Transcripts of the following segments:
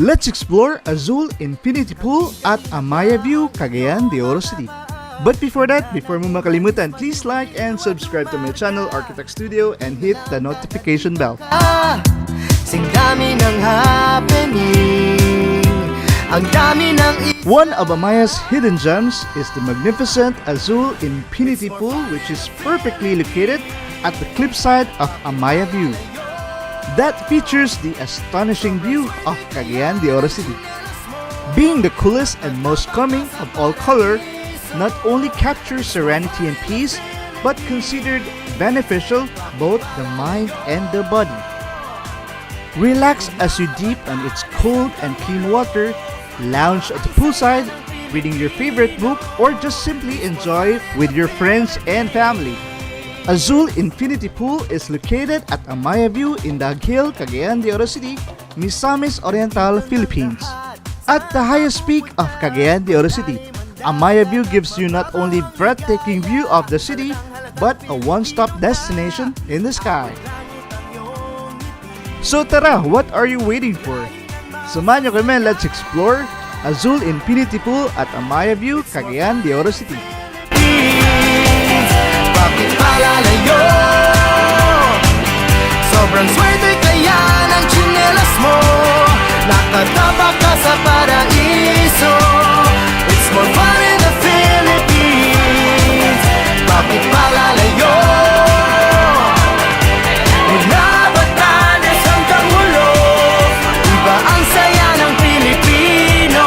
Let's explore Azul Infinity Pool at Amaya View, Cagayan de Oro City. But before that, before mo makalimutan, please like and subscribe to my channel, Architect Studio, and hit the notification bell. One of Amaya's hidden gems is the magnificent Azul Infinity Pool, which is perfectly located at the cliffside of Amaya View. That features the astonishing view of Cagayan de Oro City. Being the coolest and most calming of all color, not only captures serenity and peace, but considered beneficial both the mind and the body. Relax as you dip on its cold and clean water, lounge at the poolside, reading your favorite book, or just simply enjoy with your friends and family. Azul Infinity Pool is located at Amaya View, Indahag, Cagayan de Oro City, Misamis Oriental, Philippines. At the highest peak of Cagayan de Oro City, Amaya View gives you not only breathtaking view of the city, but a one-stop destination in the sky. So tara, what are you waiting for? Samahan nyo kami, let's explore Azul Infinity Pool at Amaya View, Cagayan de Oro City. Bakit palalayo? Sobrang swerte kaya ng tsinelas mo. Nakatapa ka sa paraiso. It's more fun in the Philippines. Bakit palalayo? Mula Batanes hanggang Hulo, iba ang saya ng Pilipino.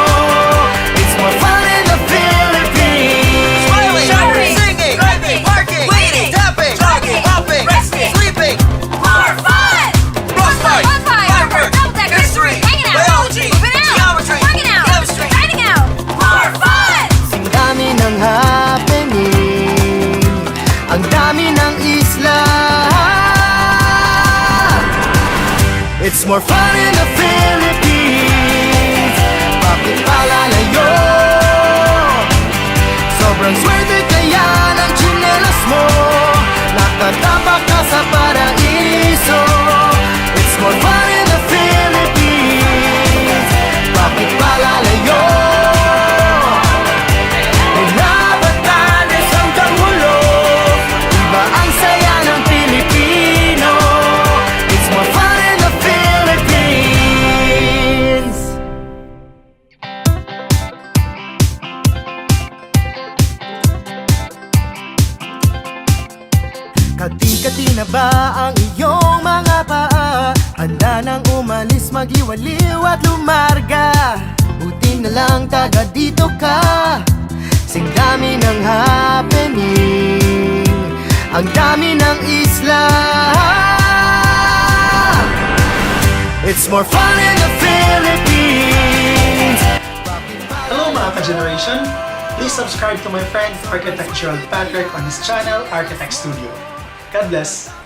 It's more fun in the Philippines. Smiling, showering, singing, driving, parking, waiting, tapping, jogging, hopping, resting, sleeping. More fun! Frostbite, firework, double-decker, history, hanging out, biology, moving out, geometry, working out, chemistry, dining out. More fun! Ang dami ng happening, ang dami ng isla. It's more fun in the Philippines. Bakit palalayo? Sobrang swerte kaya ng tsinelas mo. Nakatapa ka sa paraiso. It's more fun in the Philippines. Bakit palalayo? Mula Batanes hanggang Hulo, iba ang saya ng Pilipino. It's more fun in the Philippines. Kati-kati na ba ang iyong mga paa? Handa nang umalis, magliwaliw at lumarga. Buti na lang taga dito ka. Sing dami ng happening, ang dami ng isla. It's more fun in the Philippines. Hello mga ka-generation! Please subscribe to my friend Architect Gerald Patrick on his channel, Architect Studio. God bless!